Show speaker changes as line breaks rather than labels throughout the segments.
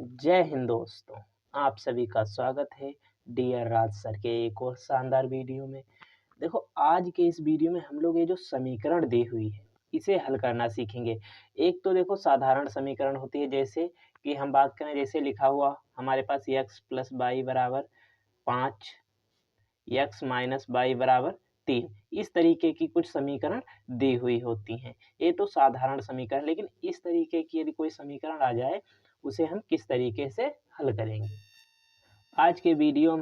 जय हिंद दोस्तों, आप सभी का स्वागत है डियर राज सर के एक और शानदार वीडियो में। देखो, आज के इस वीडियो में हम लोग ये जो समीकरण दी हुई है इसे हल करना सीखेंगे। एक तो देखो साधारण समीकरण होती है, जैसे कि हम बात करें, जैसे लिखा हुआ हमारे पास x प्लस वाई बराबर 5, x माइनस वाई बराबर 3। इस तरीके की कुछ समीकरण दी हुई होती हैं। ये तो साधारण समीकरण, लेकिन इस तरीके की यदि कोई समीकरण आ जाए उसे हम किस तरीके से हल करेंगे। आज के वीडियो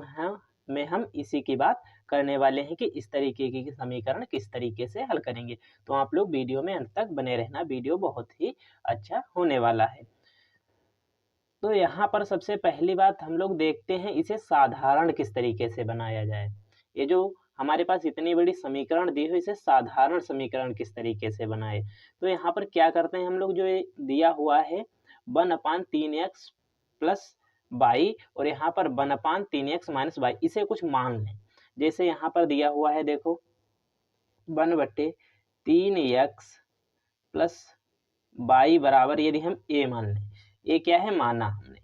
में हम इसी की बात करने वाले हैं कि इस तरीके की समीकरण किस तरीके से हल करेंगे। तो आप लोग वीडियो में अंत तक बने रहना, वीडियो बहुत ही अच्छा होने वाला है। तो यहाँ पर सबसे पहली बात हम लोग देखते हैं इसे साधारण किस तरीके से बनाया जाए। ये जो हमारे पास इतनी बड़ी समीकरण दी हुई, इसे साधारण समीकरण किस तरीके से बनाए। तो यहाँ पर क्या करते हैं हम लोग, जो ये दिया हुआ है 1/3x प्लस वाई और यहाँ पर 1/3x माइनस वाई, इसे कुछ मान लें। जैसे यहाँ पर दिया हुआ है, देखो 1/3x प्लस वाई बराबर, यदि हम a मान लें, ये क्या है, माना हमने,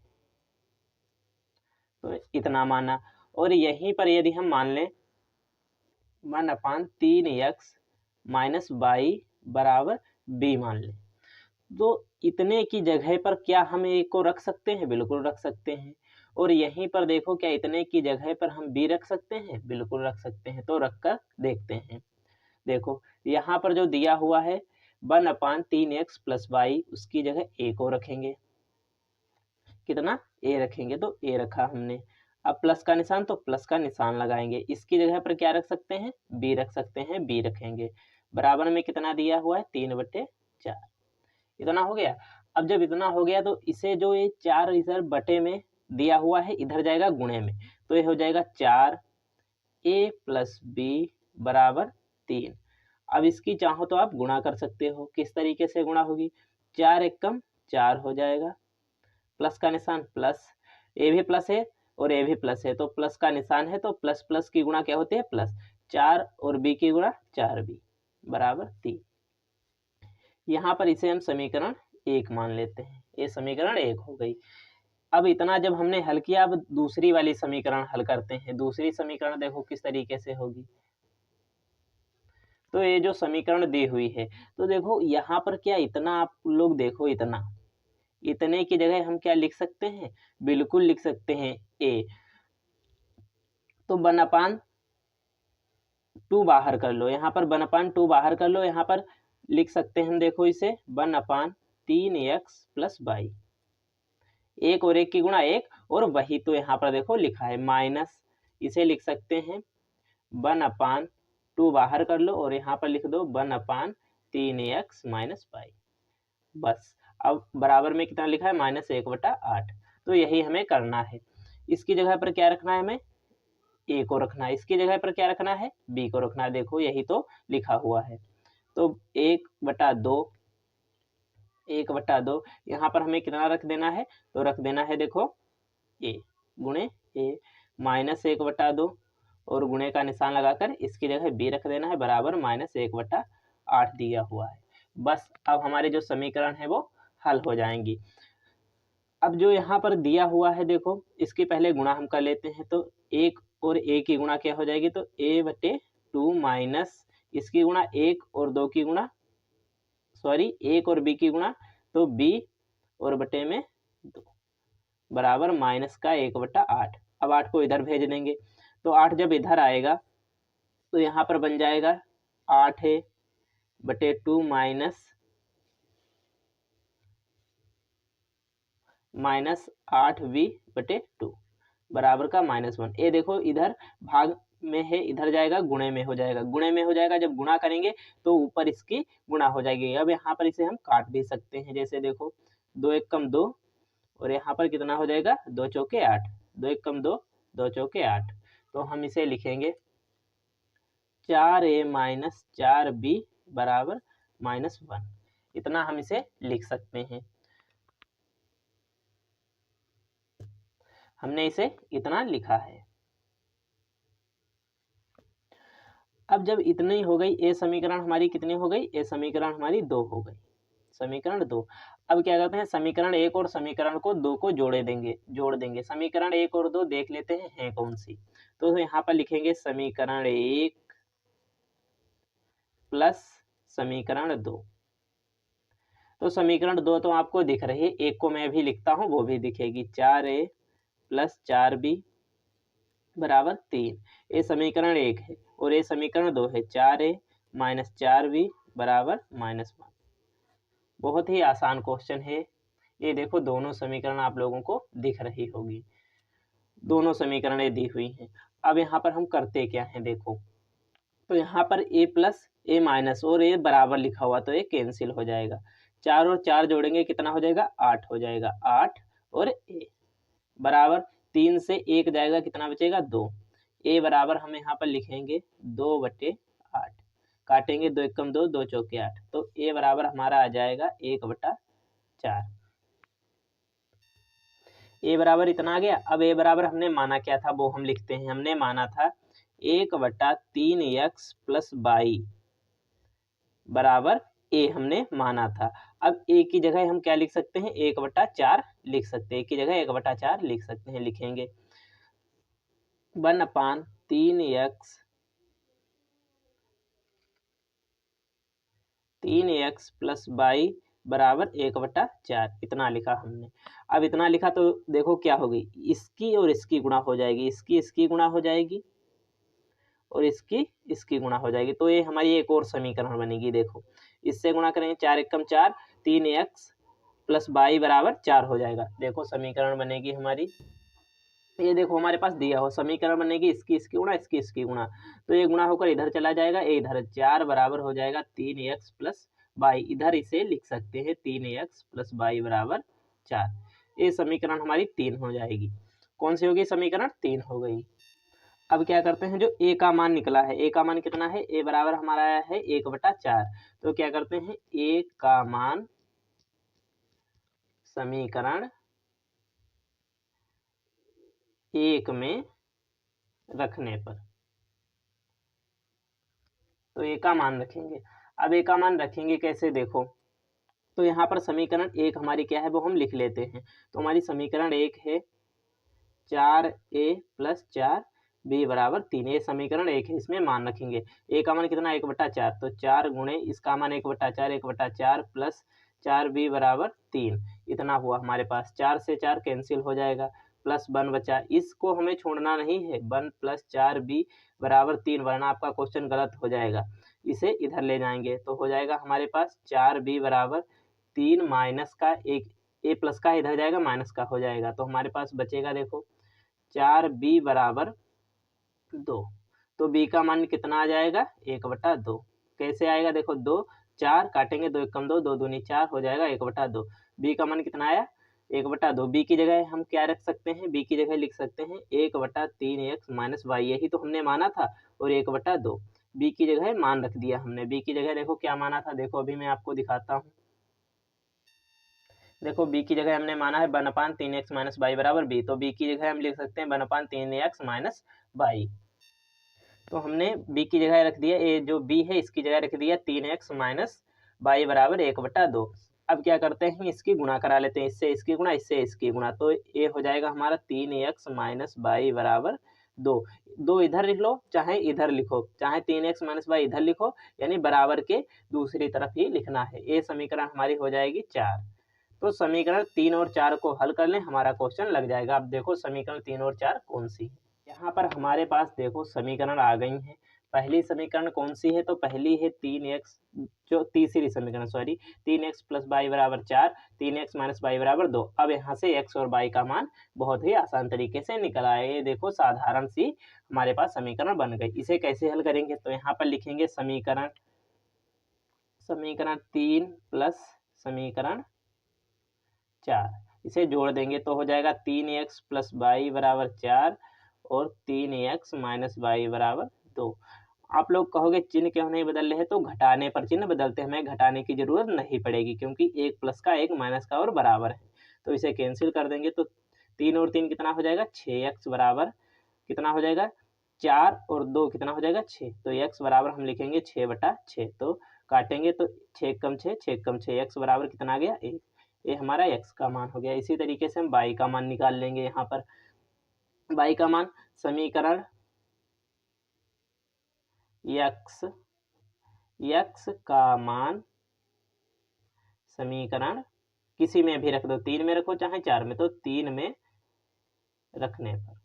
तो इतना माना। और यहीं पर यदि हम मान लें 1/3x माइनस वाई बराबर b मान लें, तो इतने की जगह पर क्या हम a को रख सकते हैं? बिल्कुल रख सकते हैं। और यहीं पर देखो, क्या इतने की जगह पर हम b रख सकते हैं? बिल्कुल रख सकते हैं। तो रख कर देखते हैं। देखो यहाँ पर जो दिया हुआ है 1/3x प्लस वाई, उसकी जगह a को रखेंगे। कितना? a रखेंगे, तो a रखा हमने। अब प्लस का निशान, तो प्लस का निशान लगाएंगे। इसकी जगह पर क्या रख सकते हैं? b रख सकते हैं, b रखेंगे। बराबर में कितना दिया हुआ है? 3/4। इतना हो गया। अब जब इतना हो गया, तो इसे जो ये 4 इधर बटे में दिया हुआ है, इधर जाएगा गुणे में, तो ये हो जाएगा 4a प्लस b बराबर 3। अब इसकी चाहो तो आप गुणा कर सकते हो। किस तरीके से गुणा होगी? 4 एकम 4 हो जाएगा, प्लस का निशान प्लस, ए भी प्लस है और ए भी प्लस है, तो प्लस का निशान है, तो प्लस प्लस की गुणा क्या होती है? प्लस। 4 और b की गुणा 4b बराबर 3। यहाँ पर इसे हम समीकरण 1 मान लेते हैं। ये समीकरण 1 हो गई। अब इतना जब हमने हल किया, अब दूसरी वाली समीकरण हल करते हैं। दूसरी समीकरण देखो किस तरीके से होगी। तो ये जो समीकरण दी हुई है, तो देखो यहाँ पर क्या, इतना आप लोग देखो, इतने की जगह हम क्या लिख सकते हैं? बिल्कुल लिख सकते हैं a। तो 1/2 बाहर कर लो, यहाँ पर 1/2 बाहर कर लो। यहाँ पर लिख सकते हैं हम, देखो इसे 1/3x प्लस वाई, एक और एक की गुणा एक, और वही तो यहाँ पर देखो लिखा है माइनस, इसे लिख सकते हैं 1/2 बाहर कर लो और यहाँ पर लिख दो 1/3x माइनस वाई। बस। अब बराबर में कितना लिखा है? -1/8। तो यही हमें करना है। इसकी जगह पर क्या रखना है हमें? a को रखना है। इसकी जगह पर क्या रखना है? b को रखना है। देखो यही तो लिखा हुआ है। तो 1/2 यहाँ पर हमें कितना रख देना है? तो रख देना है, देखो a गुणे a, -1/2 और गुणे का निशान लगाकर इसकी जगह b रख देना है, बराबर -1/8 दिया हुआ है। बस। अब हमारे जो समीकरण है वो हल हो जाएंगी। अब जो यहाँ पर दिया हुआ है, देखो इसके पहले गुणा हम कर लेते हैं। तो 1 और a की गुणा क्या हो जाएगी? तो a/2 माइनस इसकी गुणा 1 और 2 की गुणा, सॉरी 1 और b की गुणा, तो b और बटे में 2 बराबर माइनस का 1/8। अब 8 को इधर भेज देंगे, तो 8 जब इधर आएगा तो यहाँ पर बन जाएगा 8a/2 माइनस 8b/2 बराबर का -1। ये देखो इधर भाग में है, इधर जाएगा गुणे में हो जाएगा, गुणे में हो जाएगा। जब गुणा करेंगे तो ऊपर इसकी गुणा हो जाएगी। अब यहाँ पर इसे हम काट भी सकते हैं। जैसे देखो 2 एकम 2 और यहाँ पर कितना हो जाएगा? 2 चौके 8, 2 एकम 2, 2 चौके 8। तो हम इसे लिखेंगे 4a माइनस 4b बराबर -1। इतना हम इसे लिख सकते हैं। हमने इसे इतना लिखा है। अब जब इतनी हो गई, ए समीकरण हमारी कितनी हो गई? ए समीकरण हमारी 2 हो गई। समीकरण 2। अब क्या करते हैं, समीकरण 1 और समीकरण को 2 को जोड़ देंगे। समीकरण 1 और 2 देख लेते हैं कौन सी। तो यहाँ पर लिखेंगे समीकरण 1 प्लस समीकरण 2। तो समीकरण 2 तो आपको दिख रही है, एक को मैं भी लिखता हूँ, वो भी दिखेगी। 4a प्लस 4b बराबर 3। ये समीकरण 1 है और ये समीकरण 2 है। 4a माइनस 4b बराबर -1। बहुत ही आसान क्वेश्चन है ये। देखो दोनों समीकरण आप लोगों को दिख रही होगी, दोनों समीकरणें दी हुई हैं। अब यहाँ पर हम करते क्या हैं, देखो तो यहाँ पर a प्लस a माइनस और a बराबर लिखा हुआ, तो ये कैंसिल हो जाएगा। 4 और 4 जोड़ेंगे कितना हो जाएगा, 8 हो जाएगा। 8 और a बराबर 3 से 1 जाएगा, कितना बचेगा, 2। a बराबर हम यहाँ पर लिखेंगे 2/8। काटेंगे 2 एकम 2, 2 चौके 8। तो a बराबर हमारा आ जाएगा 1/4। a बराबर इतना आ गया। अब a बराबर हमने माना क्या था वो हम लिखते हैं। हमने माना था 1/3x प्लस y बराबर a हमने माना था। अब a की जगह हम क्या लिख सकते हैं, 1/4 लिख सकते हैं। a की जगह 1/4 लिख सकते हैं। लिखेंगे 3x प्लस y बराबर 1/4, इतना लिखा हमने। अब इतना लिखा तो देखो क्या होगी, इसकी और इसकी गुणा हो जाएगी, इसकी गुणा हो जाएगी और इसकी गुणा हो जाएगी। तो ये हमारी एक और समीकरण बनेगी। देखो इससे गुणा करेंगे, 4 एकम 4, 3x प्लस y बराबर 4 हो जाएगा। देखो समीकरण बनेगी हमारी, ये देखो हमारे पास दिया हो समीकरण बनेगी, इसकी गुणा, इसकी गुणा। तो ये गुणा होकर इधर चला जाएगा, ये इधर 4 बराबर हो जाएगा 3x प्लस y। इधर इसे लिख सकते हैं 3x प्लस y बराबर 4। ये समीकरण हमारी 3 हो जाएगी। कौन सी होगी, समीकरण 3 हो गई। अब क्या करते हैं, जो a का मान निकला है, a का मान कितना है, a बराबर हमारा आया है 1/4। तो क्या करते हैं, a का मान समीकरण 1 में रखने पर, तो a का मान रखेंगे। अब a का मान रखेंगे कैसे, देखो तो यहाँ पर समीकरण 1 हमारी क्या है वो हम लिख लेते हैं। तो हमारी समीकरण 1 है 4a प्लस 4b बराबर 3। ये समीकरण 1 है, इसमें मान रखेंगे। a का मान कितना, 1/4। तो 4 गुणे इसका मान 1/4 प्लस 4b बराबर 3। इतना हुआ हमारे पास। 4 से 4 कैंसिल हो जाएगा, प्लस 1 बचा। इसको हमें छोड़ना नहीं है, 1 प्लस 4b बराबर 3, वरना आपका क्वेश्चन गलत हो जाएगा। इसे इधर ले जाएंगे तो हो जाएगा हमारे पास 4b बराबर 3 माइनस का एक a प्लस का इधर जाएगा, माइनस का हो जाएगा। तो हमारे पास बचेगा देखो 4b बराबर 2। तो b का मान कितना आ जाएगा, 1/2। कैसे आएगा, देखो 2 4 काटेंगे, 2 एकम 2, 2 दूनी 4 हो जाएगा 1/2। b का मान कितना आया, 1/2। b की जगह हम क्या रख सकते हैं, b की जगह लिख सकते हैं 1/3x माइनस y। यही तो हमने माना था, और 1/2 b की जगह मान रख दिया हमने। b की जगह देखो क्या माना था, देखो अभी मैं आपको दिखाता हूँ। देखो b की जगह हमने माना है 1/3x माइनस y बराबर b। तो b की जगह हम लिख सकते हैं 1/3x माइनस y। तो हमने b की जगह रख दिया, ये जो b है इसकी जगह रख दिया 3x माइनस y बराबर 1/2। अब क्या करते हैं, इसकी गुणा करा लेते हैं, इससे इसकी गुणा, इससे इसकी गुणा। तो ये हो जाएगा हमारा 3x माइनस y बराबर 2। 2 इधर लिख लो, चाहे इधर लिखो, चाहे 3x माइनस y इधर लिखो, यानी बराबर के दूसरी तरफ ही लिखना है। ये समीकरण हमारी हो जाएगी 4। तो समीकरण 3 और 4 को हल कर लें, हमारा क्वेश्चन लग जाएगा। अब देखो समीकरण 3 और 4 कौन सी है। यहाँ पर हमारे पास देखो समीकरण आ गई हैं। पहली समीकरण कौन सी है, तो पहली है 3x, जो तीसरी समीकरण 3x प्लस y बराबर 4, 3x माइनस y बराबर 2। अब यहाँ से x और y का मान बहुत ही आसान तरीके से निकल आए। ये देखो साधारण सी हमारे पास समीकरण बन गई। इसे कैसे हल करेंगे, तो यहाँ पर लिखेंगे समीकरण 3 प्लस समीकरण 4। इसे जोड़ देंगे तो हो जाएगा 3x प्लस y बराबर 4 और 3x माइनस y बराबर 2। आप लोग कहोगे चिन्ह क्यों नहीं बदल रहे हैं, तो घटाने पर चिन्ह बदलते हैं, हमें घटाने की जरूरत नहीं पड़ेगी, क्योंकि एक प्लस का एक माइनस का और बराबर है। तो इसे कैंसिल कर देंगे, तो 3 और 3 कितना हो जाएगा, 6x बराबर कितना हो जाएगा, 4 और 2 कितना हो जाएगा, 6। तो x बराबर हम लिखेंगे 6/6। तो काटेंगे तो 6 कम 6 6 कम 6 x बराबर कितना आ गया 1। ये हमारा x का मान हो गया। इसी तरीके से हम y का मान निकाल लेंगे। यहाँ पर y का मान समीकरण x का मान समीकरण किसी में भी रख दो, 3 में रखो चाहे 4 में, तो 3 में रखने पर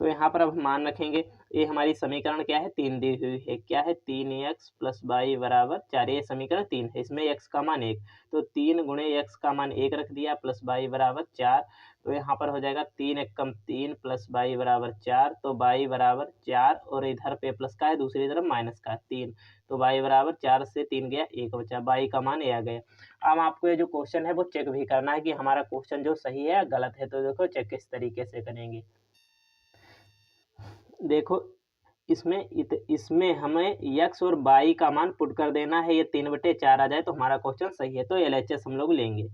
तो यहाँ पर अब मान रखेंगे। ये हमारी समीकरण क्या है 3 दी हुई है, क्या है 3x प्लस वाई बराबर 4। ये समीकरण 3 है, इसमें x का मान 1, तो 3 गुणे x का मान 1 रख दिया प्लस वाई बराबर 4। तो यहाँ पर हो जाएगा 3 1 कम 3 प्लस वाई बराबर 4, तो वाई बराबर 4 और इधर पे प्लस का है, दूसरी तरफ माइनस का 3, तो वाई बराबर 4 से 3 गया 1 बचा, वाई का मान ये आ गया। अब आपको ये जो क्वेश्चन है वो चेक भी करना है कि हमारा क्वेश्चन जो सही है या गलत है। तो देखो चेक किस तरीके से करेंगे। देखो इसमें हमें x और y का मान पुट कर देना है। ये 3/4 आ जाए तो हमारा क्वेश्चन सही है। तो LHS हम लोग लेंगे।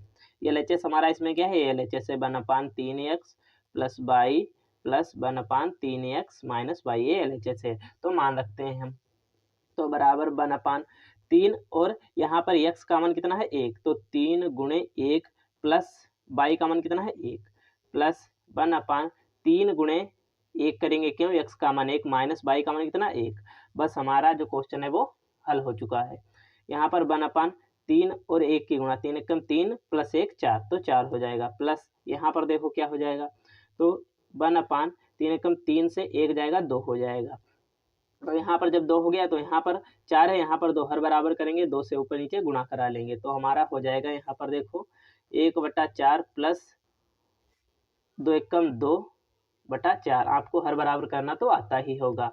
LHS हमारा इसमें क्या है, LHS है 1/3x plus y plus 1/3x minus y, ये LHS है। तो मान रखते हैं हम, तो बराबर 1/3 और यहाँ पर x का मान कितना है 1, तो 3 गुणे 1 प्लस y का मान कितना है 1 प्लस 1/3 गुणे 1 करेंगे, क्यों x का मान 1 माइनस y का मान कितना 1। बस हमारा जो क्वेश्चन है वो हल हो चुका है। यहाँ पर 1/3 और 1 की गुणा, 3 एकम 3 प्लस 1 4, तो 4 हो जाएगा। प्लस यहाँ पर देखो क्या हो जाएगा, तो 1/3 एकम 3 से 1 जाएगा 2 हो जाएगा। तो यहाँ पर जब 2 हो गया तो यहाँ पर 4 है, यहाँ पर 2 हर बराबर करेंगे, 2 से ऊपर नीचे गुणा करा लेंगे, तो हमारा हो जाएगा यहाँ पर देखो 1/4 प्लस 2 एकम 2/4। आपको हर बराबर करना तो आता ही होगा।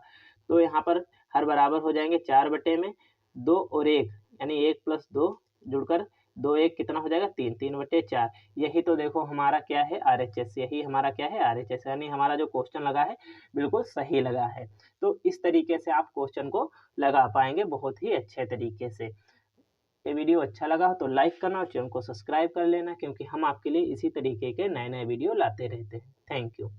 तो यहाँ पर हर बराबर हो जाएंगे 4/2 और 1 यानी 1 प्लस 2 जुड़कर 2 1 कितना हो जाएगा 3, 3/4। यही तो देखो हमारा क्या है RHS, यही हमारा क्या है RHS, यानी हमारा जो क्वेश्चन लगा है बिल्कुल सही लगा है। तो इस तरीके से आप क्वेश्चन को लगा पाएंगे बहुत ही अच्छे तरीके से। ये वीडियो अच्छा लगा हो तो लाइक करना और चैनल को सब्सक्राइब कर लेना, क्योंकि हम आपके लिए इसी तरीके के नए नए वीडियो लाते रहते हैं। Thank you.